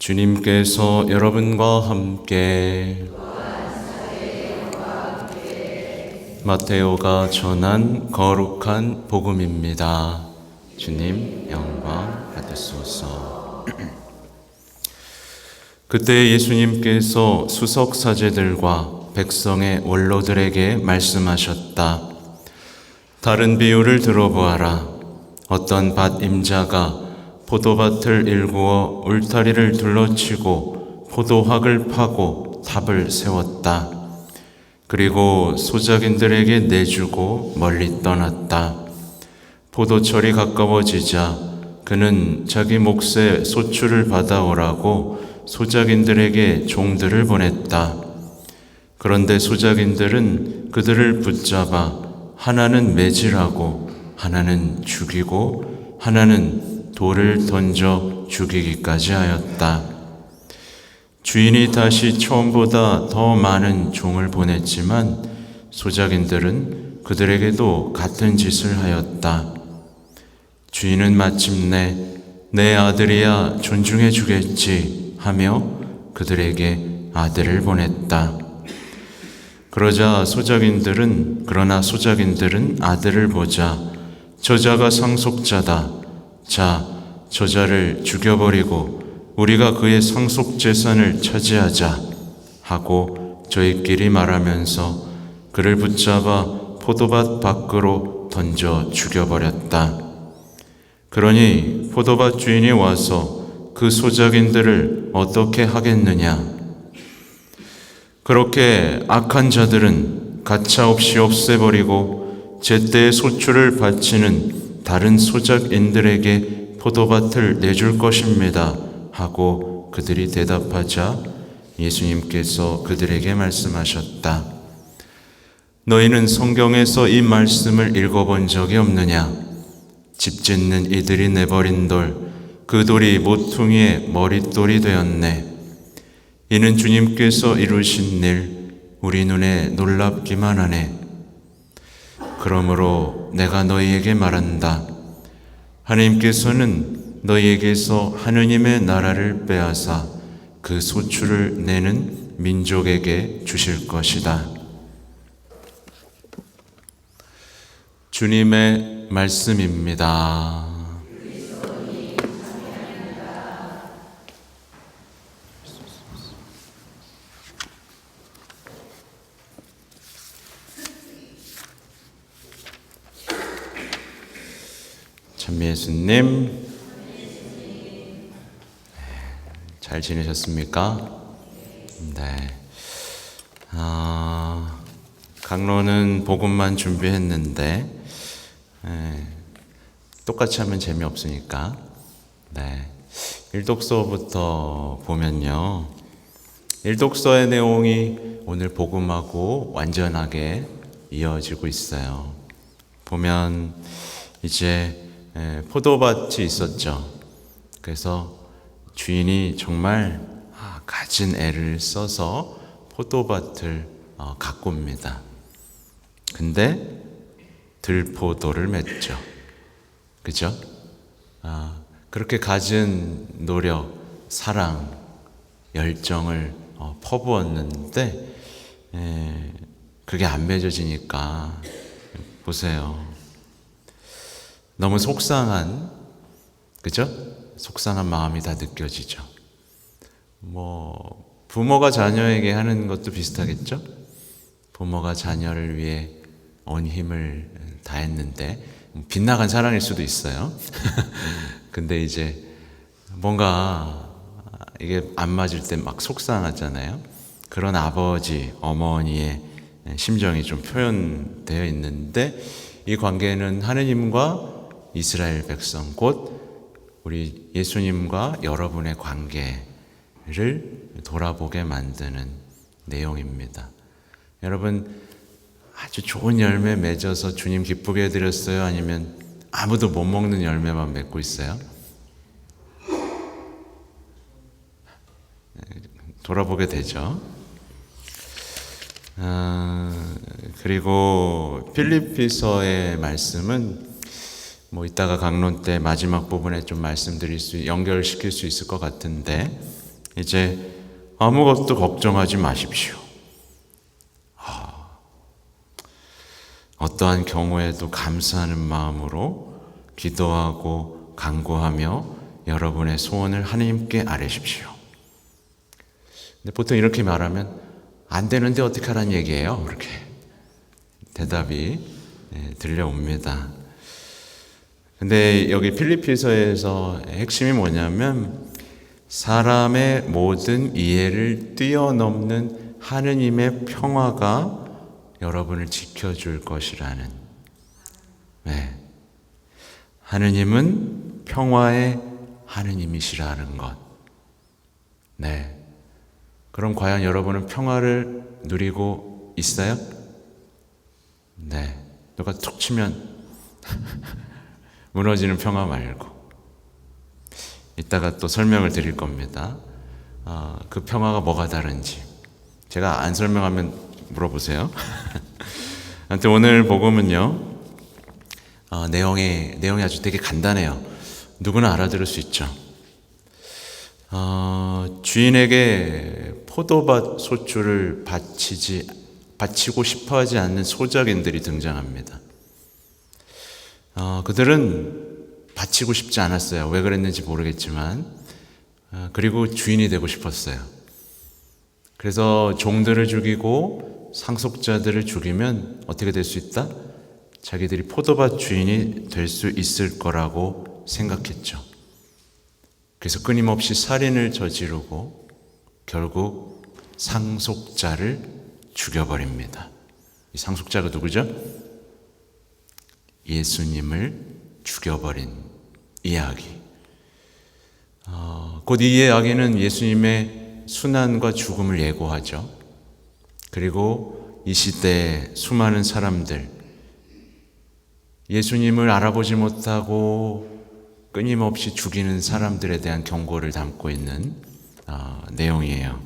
주님께서 여러분과 함께 마테오가 전한 거룩한 복음입니다. 주님 영광 받으소서. 그때 예수님께서 수석 사제들과 백성의 원로들에게 말씀하셨다. 다른 비유를 들어보아라. 어떤 밭 임자가 포도밭을 일구어 울타리를 둘러치고 포도학을 파고 탑을 세웠다. 그리고 소작인들에게 내주고 멀리 떠났다. 포도철이 가까워지자 그는 자기 몫의 소출을 받아오라고 소작인들에게 종들을 보냈다. 그런데 소작인들은 그들을 붙잡아 하나는 매질하고 하나는 죽이고 하나는 돌을 던져 죽이기까지 하였다. 주인이 다시 처음보다 더 많은 종을 보냈지만 소작인들은 그들에게도 같은 짓을 하였다. 주인은 마침내 내 아들이야 존중해 주겠지 하며 그들에게 아들을 보냈다. 그러나 소작인들은 아들을 보자 저자가 상속자다. 자, 저자를 죽여버리고 우리가 그의 상속 재산을 차지하자 하고 저희끼리 말하면서 그를 붙잡아 포도밭 밖으로 던져 죽여버렸다. 그러니 포도밭 주인이 와서 그 소작인들을 어떻게 하겠느냐? 그렇게 악한 자들은 가차없이 없애버리고 제때의 소출을 바치는 다른 소작인들에게 포도밭을 내줄 것입니다 하고 그들이 대답하자 예수님께서 그들에게 말씀하셨다. 너희는 성경에서 이 말씀을 읽어본 적이 없느냐? 집 짓는 이들이 내버린 돌, 그 돌이 모퉁이의 머릿돌이 되었네. 이는 주님께서 이루신 일, 우리 눈에 놀랍기만 하네. 그러므로 내가 너희에게 말한다. 하나님께서는 너희에게서 하느님의 나라를 빼앗아 그 소출을 내는 민족에게 주실 것이다. 주님의 말씀입니다. 참 예수님, 잘 지내셨습니까? 네. 강론은 복음만 준비했는데 똑같이 하면 재미없으니까 일독서부터 보면요. 일독서의 내용이 오늘 복음하고 완전하게 이어지고 있어요. 보면 이제 포도밭이 있었죠. 그래서 주인이 정말 가진 애를 써서 포도밭을 가꿉니다. 근데 들포도를 맺죠. 그죠? 그렇게 가진 노력, 사랑, 열정을 퍼부었는데 그게 안 맺어지니까 보세요. 너무 속상한, 그죠? 속상한 마음이 다 느껴지죠. 부모가 자녀에게 하는 것도 비슷하겠죠? 부모가 자녀를 위해 온 힘을 다했는데 빗나간 사랑일 수도 있어요. 근데 이제 뭔가 이게 안 맞을 때 막 속상하잖아요. 그런 아버지, 어머니의 심정이 좀 표현되어 있는데 이 관계는 하느님과 이스라엘 백성, 곧 우리 예수님과 여러분의 관계를 돌아보게 만드는 내용입니다. 여러분, 아주 좋은 열매 맺어서 주님 기쁘게 해드렸어요? 아니면 아무도 못 먹는 열매만 맺고 있어요? 돌아보게 되죠. 그리고 필리피서의 말씀은 이따가 강론 때 마지막 부분에 좀 연결시킬 수 있을 것 같은데 이제 아무것도 걱정하지 마십시오. 어떠한 경우에도 감사하는 마음으로 기도하고 간구하며 여러분의 소원을 하나님께 아뢰십시오. 근데 보통 이렇게 말하면 안 되는데 어떻게 하라는 얘기예요? 그렇게 대답이 들려옵니다. 근데 여기 필리피서에서 핵심이 뭐냐면 사람의 모든 이해를 뛰어넘는 하느님의 평화가 여러분을 지켜줄 것이라는, 하느님은 평화의 하느님이시라는 것. 그럼 과연 여러분은 평화를 누리고 있어요? 누가 툭 치면 무너지는 평화 말고 이따가 또 설명을 드릴 겁니다. 그 평화가 뭐가 다른지 제가 안 설명하면 물어보세요. 아무튼 오늘 복음은요, 내용이 아주 되게 간단해요. 누구나 알아들을 수 있죠. 주인에게 포도밭 소출을 바치고 싶어하지 않는 소작인들이 등장합니다. 그들은 바치고 싶지 않았어요. 왜 그랬는지 모르겠지만, 그리고 주인이 되고 싶었어요. 그래서 종들을 죽이고 상속자들을 죽이면 어떻게 될 수 있다? 자기들이 포도밭 주인이 될 수 있을 거라고 생각했죠. 그래서 끊임없이 살인을 저지르고 결국 상속자를 죽여버립니다. 이 상속자가 누구죠? 예수님을 죽여버린 이야기. 곧 이 이야기는 예수님의 순환과 죽음을 예고하죠. 그리고 이 시대에 수많은 사람들, 예수님을 알아보지 못하고 끊임없이 죽이는 사람들에 대한 경고를 담고 있는 내용이에요.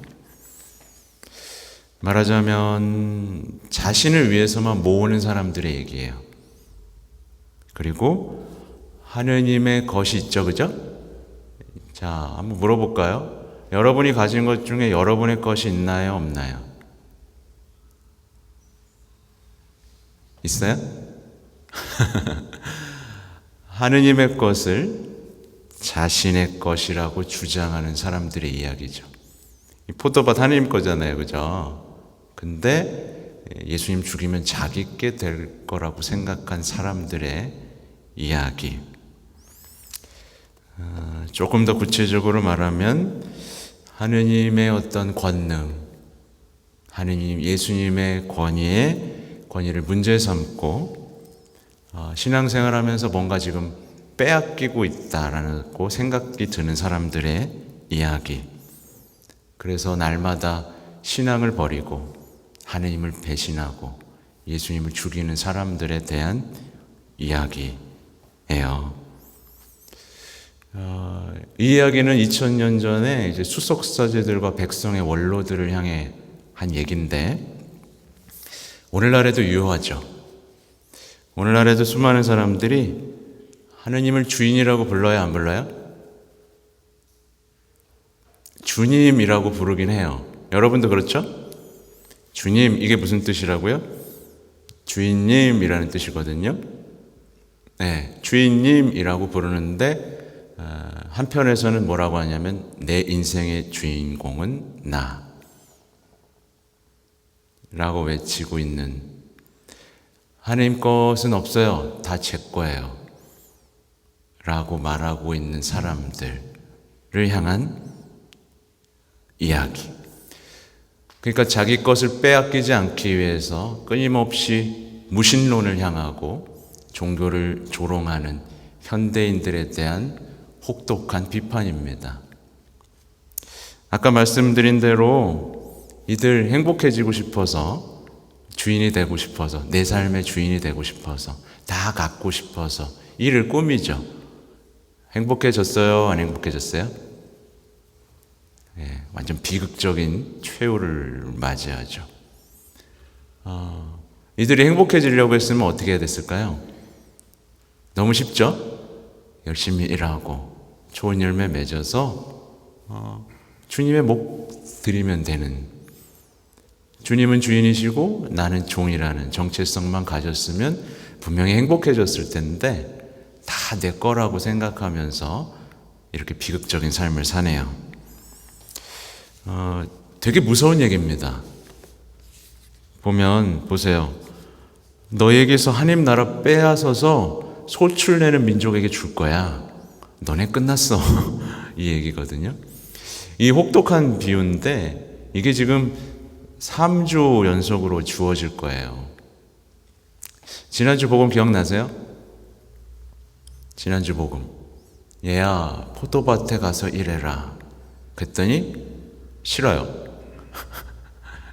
말하자면 자신을 위해서만 모으는 사람들의 얘기예요. 그리고 하느님의 것이 있죠, 그죠? 자, 한번 물어볼까요? 여러분이 가진 것 중에 여러분의 것이 있나요, 없나요? 있어요? 하느님의 것을 자신의 것이라고 주장하는 사람들의 이야기죠. 이 포도밭 하느님 거잖아요, 그죠? 근데 예수님 죽이면 자기께 될 거라고 생각한 사람들의 이야기. 조금 더 구체적으로 말하면 하느님의 어떤 권능, 예수님의 권위를 문제 삼고 신앙생활하면서 뭔가 지금 빼앗기고 있다라고 생각이 드는 사람들의 이야기. 그래서 날마다 신앙을 버리고 하느님을 배신하고 예수님을 죽이는 사람들에 대한 이야기예요. 이 이야기는 2000년 전에 이제 수석사제들과 백성의 원로들을 향해 한 얘기인데 오늘날에도 유효하죠. 오늘날에도 수많은 사람들이 하느님을 주인이라고 불러요, 안 불러요? 주님이라고 부르긴 해요. 여러분도 그렇죠? 주님, 이게 무슨 뜻이라고요? 주인님이라는 뜻이거든요. 주인님이라고 부르는데 한편에서는 뭐라고 하냐면 내 인생의 주인공은 나 라고 외치고 있는, 하나님 것은 없어요, 다 제 거예요 라고 말하고 있는 사람들을 향한 이야기. 그러니까 자기 것을 빼앗기지 않기 위해서 끊임없이 무신론을 향하고 종교를 조롱하는 현대인들에 대한 혹독한 비판입니다. 아까 말씀드린 대로 이들 행복해지고 싶어서, 주인이 되고 싶어서, 내 삶의 주인이 되고 싶어서, 다 갖고 싶어서 이를 꾸미죠. 행복해졌어요? 안 행복해졌어요? 완전 비극적인 최후를 맞이하죠. 이들이 행복해지려고 했으면 어떻게 해야 됐을까요? 너무 쉽죠? 열심히 일하고 좋은 열매 맺어서 주님의 목 드리면 되는, 주님은 주인이시고 나는 종이라는 정체성만 가졌으면 분명히 행복해졌을 텐데 다 내 거라고 생각하면서 이렇게 비극적인 삶을 사네요. 되게 무서운 얘기입니다. 보세요. 너에게서 하나님 나라 빼앗아서 소출내는 민족에게 줄 거야. 너네 끝났어. 이 얘기거든요. 이 혹독한 비유인데 이게 지금 3주 연속으로 주어질 거예요. 지난주 복음 기억나세요? 지난주 복음. 얘야, 포도밭에 가서 일해라. 그랬더니 싫어요.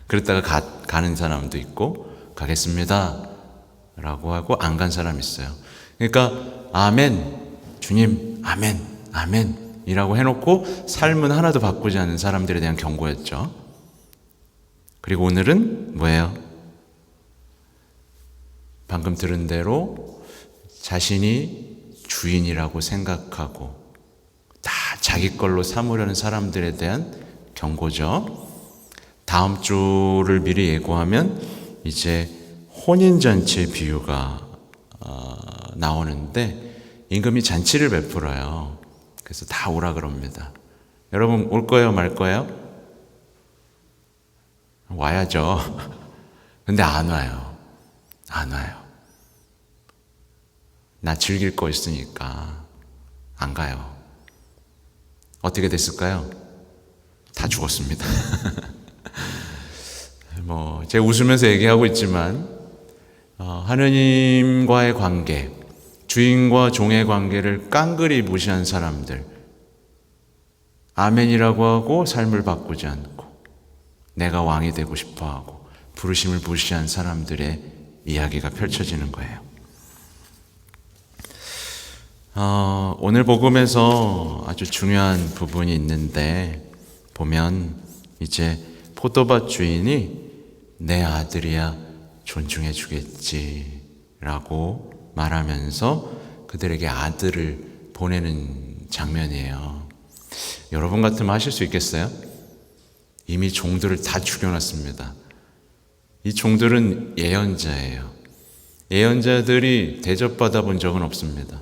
그랬다가 가는 사람도 있고 가겠습니다 라고 하고 안 간 사람 있어요. 그러니까 아멘, 주님 아멘, 아멘 이라고 해놓고 삶은 하나도 바꾸지 않는 사람들에 대한 경고였죠. 그리고 오늘은 뭐예요? 방금 들은 대로 자신이 주인이라고 생각하고 다 자기 걸로 삼으려는 사람들에 대한 경고죠. 다음 주를 미리 예고하면 이제 혼인잔치 비유가 나오는데 임금이 잔치를 베풀어요. 그래서 다 오라 그럽니다. 여러분 올 거예요, 말 거예요? 와야죠. 근데 안 와요. 안 와요. 나 즐길 거 있으니까 안 가요. 어떻게 됐을까요? 다 죽었습니다. 제가 웃으면서 얘기하고 있지만 하느님과의 관계, 주인과 종의 관계를 깡그리 무시한 사람들, 아멘이라고 하고 삶을 바꾸지 않고 내가 왕이 되고 싶어하고 부르심을 무시한 사람들의 이야기가 펼쳐지는 거예요. 오늘 복음에서 아주 중요한 부분이 있는데 보면 이제 포도밭 주인이 내 아들이야 존중해 주겠지 라고 말하면서 그들에게 아들을 보내는 장면이에요. 여러분 같으면 하실 수 있겠어요? 이미 종들을 다 죽여놨습니다. 이 종들은 예언자예요. 예언자들이 대접받아 본 적은 없습니다.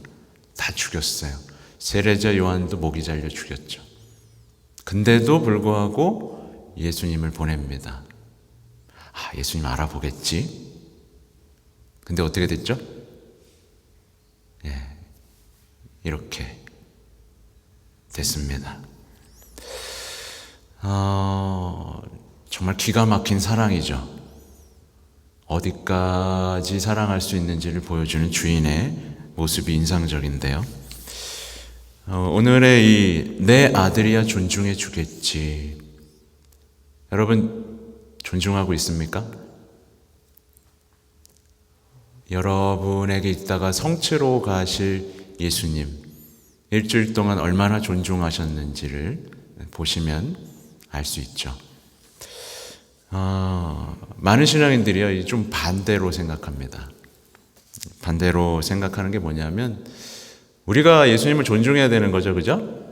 다 죽였어요. 세례자 요한도 목이 잘려 죽였죠. 근데도 불구하고 예수님을 보냅니다. 예수님 알아보겠지? 근데 어떻게 됐죠? 이렇게 됐습니다. 정말 기가 막힌 사랑이죠. 어디까지 사랑할 수 있는지를 보여주는 주인의 모습이 인상적인데요. 오늘의 이 내 아들이야 존중해 주겠지. 여러분 존중하고 있습니까? 여러분에게 있다가 성취로 가실 예수님, 일주일 동안 얼마나 존중하셨는지를 보시면 알 수 있죠. 많은 신앙인들이요, 좀 반대로 생각합니다. 반대로 생각하는 게 뭐냐면, 우리가 예수님을 존중해야 되는 거죠, 그죠?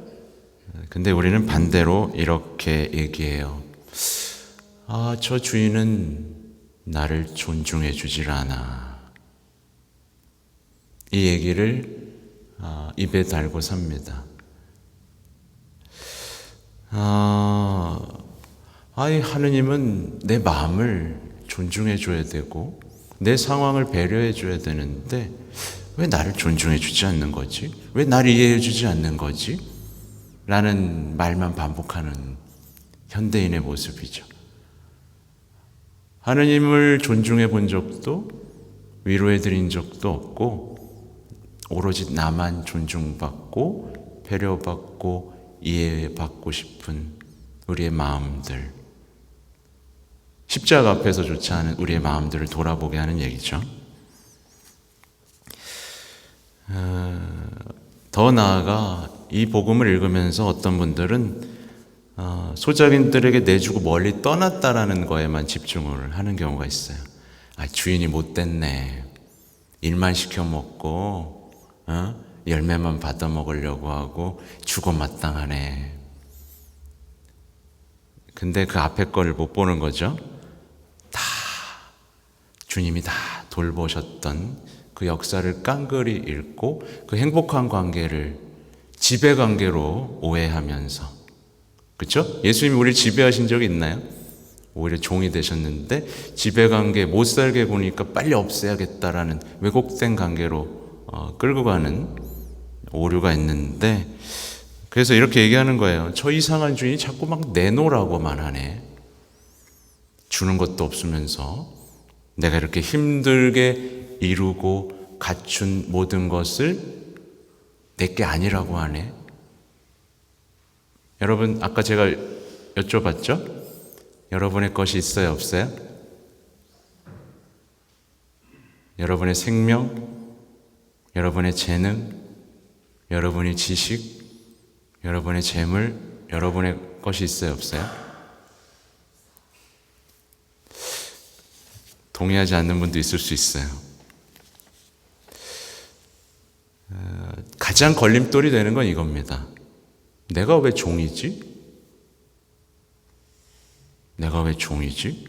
근데 우리는 반대로 이렇게 얘기해요. 저 주인은 나를 존중해 주질 않아. 이 얘기를 입에 달고 삽니다. 하느님은 내 마음을 존중해 줘야 되고 내 상황을 배려해 줘야 되는데 왜 나를 존중해 주지 않는 거지? 왜 나를 이해해 주지 않는 거지? 라는 말만 반복하는 현대인의 모습이죠. 하느님을 존중해 본 적도 위로해 드린 적도 없고 오로지 나만 존중받고 배려받고 이해받고 싶은 우리의 마음들, 십자가 앞에서조차 하는 우리의 마음들을 돌아보게 하는 얘기죠. 더 나아가 이 복음을 읽으면서 어떤 분들은 소작인들에게 내주고 멀리 떠났다라는 거에만 집중을 하는 경우가 있어요. 주인이 못됐네. 일만 시켜 먹고 열매만 받아 먹으려고 하고 죽어 마땅하네. 근데 그 앞에 거를 못 보는 거죠. 다 주님이 다 돌보셨던 그 역사를 깡그리 읽고 그 행복한 관계를 지배 관계로 오해하면서, 그렇죠? 예수님이 우리를 지배하신 적이 있나요? 오히려 종이 되셨는데 지배 관계 못 살게 보니까 빨리 없애야겠다라는 왜곡된 관계로 끌고 가는 오류가 있는데, 그래서 이렇게 얘기하는 거예요. 저 이상한 주인이 자꾸 막 내놓으라고만 하네. 주는 것도 없으면서 내가 이렇게 힘들게 이루고 갖춘 모든 것을 내게 아니라고 하네. 여러분, 아까 제가 여쭤봤죠? 여러분의 것이 있어요, 없어요? 여러분의 생명, 여러분의 재능, 여러분의 지식, 여러분의 재물, 여러분의 것이 있어요, 없어요? 동의하지 않는 분도 있을 수 있어요. 가장 걸림돌이 되는 건 이겁니다. 내가 왜 종이지? 내가 왜 종이지?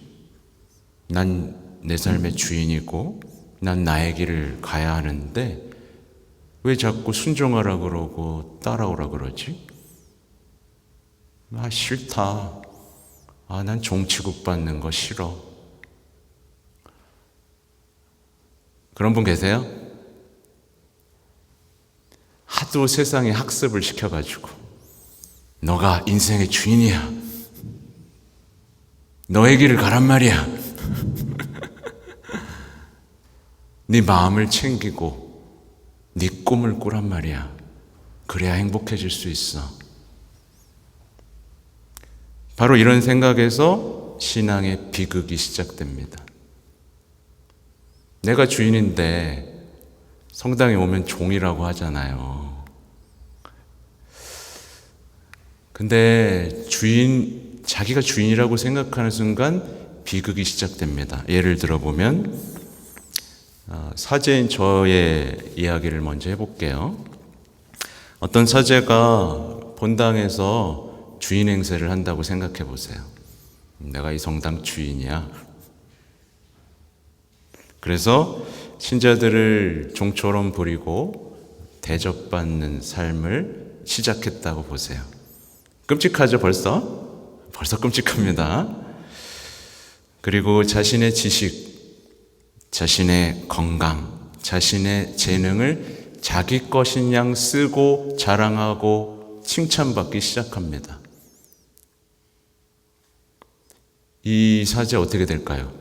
난 내 삶의 주인이고 난 나의 길을 가야 하는데 왜 자꾸 순종하라 그러고 따라오라 그러지? 아, 싫다. 아, 난 종 취급받는 거 싫어. 그런 분 계세요? 하도 세상에 학습을 시켜가지고 너가 인생의 주인이야. 너의 길을 가란 말이야. 네 마음을 챙기고 네 꿈을 꾸란 말이야. 그래야 행복해질 수 있어. 바로 이런 생각에서 신앙의 비극이 시작됩니다. 내가 주인인데 성당에 오면 종이라고 하잖아요. 근데 자기가 주인이라고 생각하는 순간 비극이 시작됩니다. 예를 들어보면 사제인 저의 이야기를 먼저 해볼게요. 어떤 사제가 본당에서 주인 행세를 한다고 생각해 보세요. 내가 이 성당 주인이야. 그래서 신자들을 종처럼 부리고 대접받는 삶을 시작했다고 보세요. 끔찍하죠, 벌써 끔찍합니다. 그리고 자신의 지식, 자신의 건강, 자신의 재능을 자기 것인 양 쓰고 자랑하고 칭찬받기 시작합니다. 이 사제 어떻게 될까요?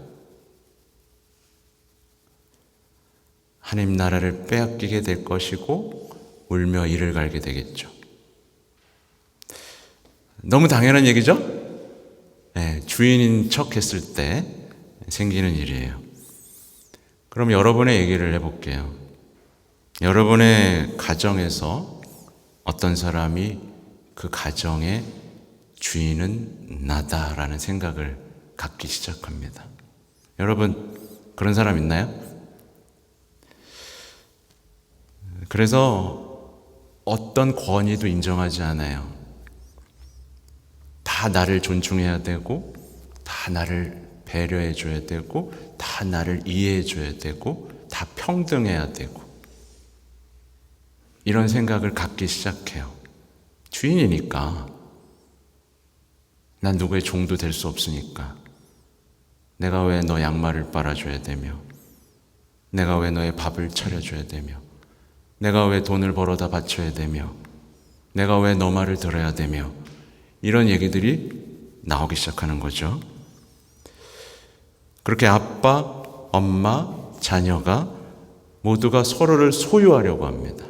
하나님 나라를 빼앗기게 될 것이고 울며 이를 갈게 되겠죠. 너무 당연한 얘기죠? 네, 주인인 척 했을 때 생기는 일이에요. 그럼 여러분의 얘기를 해볼게요. 여러분의 가정에서 어떤 사람이 그 가정의 주인은 나다라는 생각을 갖기 시작합니다. 여러분, 그런 사람 있나요? 그래서 어떤 권위도 인정하지 않아요. 다 나를 존중해야 되고, 다 나를 배려해 줘야 되고, 다 나를 이해해 줘야 되고, 다 평등해야 되고, 이런 생각을 갖기 시작해요. 주인이니까. 난 누구의 종도 될 수 없으니까. 내가 왜 너 양말을 빨아줘야 되며, 내가 왜 너의 밥을 차려줘야 되며, 내가 왜 돈을 벌어다 바쳐야 되며, 내가 왜 너 말을 들어야 되며, 이런 얘기들이 나오기 시작하는 거죠. 그렇게 아빠, 엄마, 자녀가 모두가 서로를 소유하려고 합니다.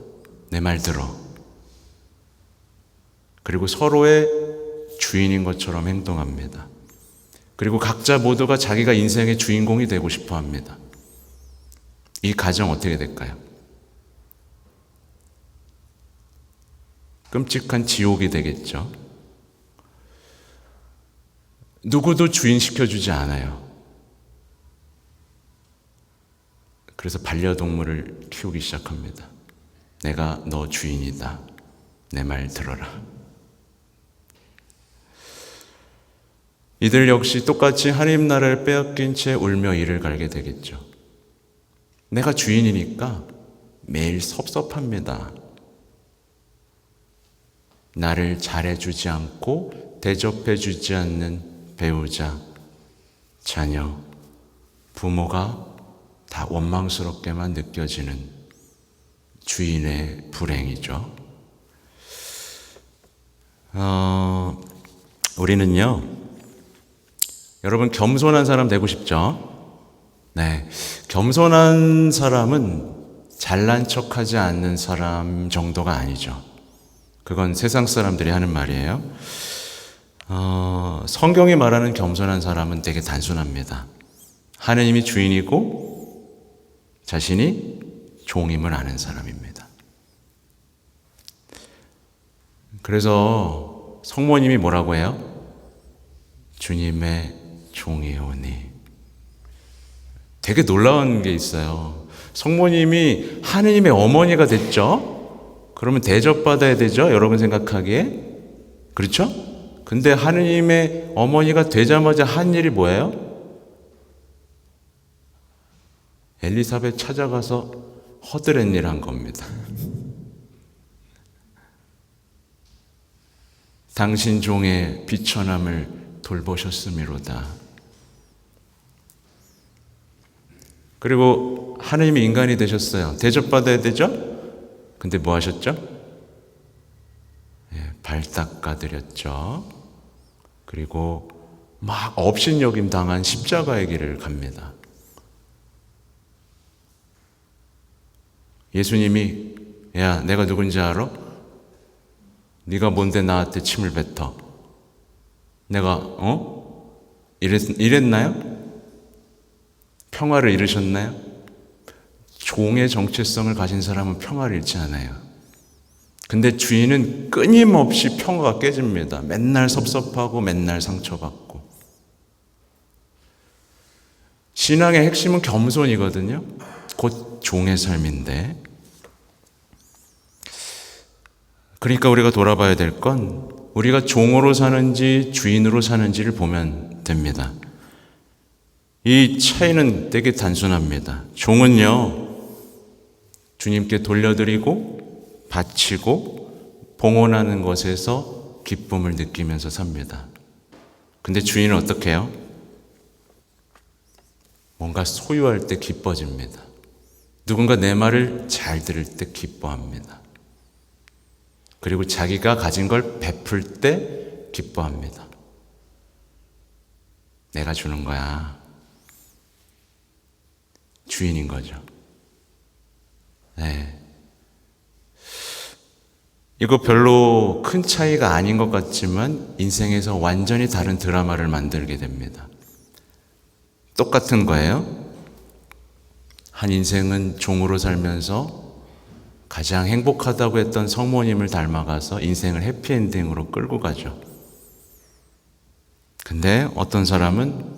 내 말 들어. 그리고 서로의 주인인 것처럼 행동합니다. 그리고 각자 모두가 자기가 인생의 주인공이 되고 싶어 합니다. 이 가정 어떻게 될까요? 끔찍한 지옥이 되겠죠. 누구도 주인 시켜주지 않아요. 그래서 반려동물을 키우기 시작합니다. 내가 너 주인이다. 내 말 들어라. 이들 역시 똑같이 하나님 나라를 빼앗긴 채 울며 이를 갈게 되겠죠. 내가 주인이니까 매일 섭섭합니다. 나를 잘해주지 않고 대접해주지 않는 배우자, 자녀, 부모가 다 원망스럽게만 느껴지는 주인의 불행이죠. 우리는요, 여러분 겸손한 사람 되고 싶죠? 네, 겸손한 사람은 잘난 척하지 않는 사람 정도가 아니죠. 그건 세상 사람들이 하는 말이에요. 성경이 말하는 겸손한 사람은 되게 단순합니다. 하느님이 주인이고 자신이 종임을 아는 사람입니다. 그래서 성모님이 뭐라고 해요? 주님의 종이오니. 되게 놀라운 게 있어요. 성모님이 하느님의 어머니가 됐죠? 그러면 대접받아야 되죠? 여러분 생각하기에. 그렇죠? 근데 하느님의 어머니가 되자마자 한 일이 뭐예요? 엘리사벳 찾아가서 허드렛 일 한 겁니다. 당신 종의 비천함을 돌보셨음이로다. 그리고 하느님이 인간이 되셨어요. 대접받아야 되죠? 근데 뭐 하셨죠? 발 닦아드렸죠. 그리고 막 업신여김 당한 십자가의 길을 갑니다. 예수님이 야, 내가 누군지 알아? 네가 뭔데 나한테 침을 뱉어? 내가 이랬나요? 평화를 잃으셨나요? 종의 정체성을 가진 사람은 평화를 잃지 않아요. 근데 주인은 끊임없이 평화가 깨집니다. 맨날 섭섭하고 맨날 상처받고. 신앙의 핵심은 겸손이거든요. 곧 종의 삶인데. 그러니까 우리가 돌아봐야 될 건 우리가 종으로 사는지 주인으로 사는지를 보면 됩니다. 이 차이는 되게 단순합니다. 종은요, 주님께 돌려드리고 바치고 봉헌하는 것에서 기쁨을 느끼면서 삽니다. 근데 주인은 어떻게 해요? 뭔가 소유할 때 기뻐집니다. 누군가 내 말을 잘 들을 때 기뻐합니다. 그리고 자기가 가진 걸 베풀 때 기뻐합니다. 내가 주는 거야. 주인인 거죠. 네. 이거 별로 큰 차이가 아닌 것 같지만 인생에서 완전히 다른 드라마를 만들게 됩니다. 똑같은 거예요. 한 인생은 종으로 살면서 가장 행복하다고 했던 성모님을 닮아가서 인생을 해피엔딩으로 끌고 가죠. 근데 어떤 사람은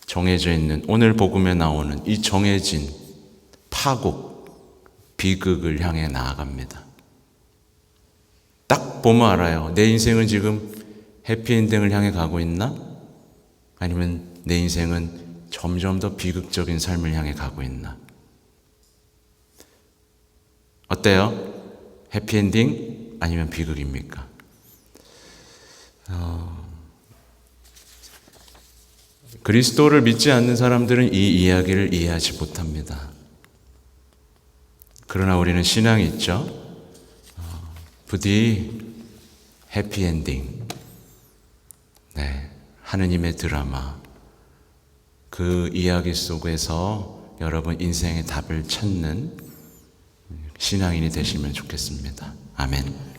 정해져 있는, 오늘 복음에 나오는 이 정해진 파국, 비극을 향해 나아갑니다. 딱 보면 알아요. 내 인생은 지금 해피엔딩을 향해 가고 있나? 아니면 내 인생은 점점 더 비극적인 삶을 향해 가고 있나? 어때요? 해피엔딩 아니면 비극입니까? 그리스도를 믿지 않는 사람들은 이 이야기를 이해하지 못합니다. 그러나 우리는 신앙이 있죠. 부디 해피엔딩, 네, 하느님의 드라마, 그 이야기 속에서 여러분 인생의 답을 찾는 신앙인이 되시면 좋겠습니다. 아멘.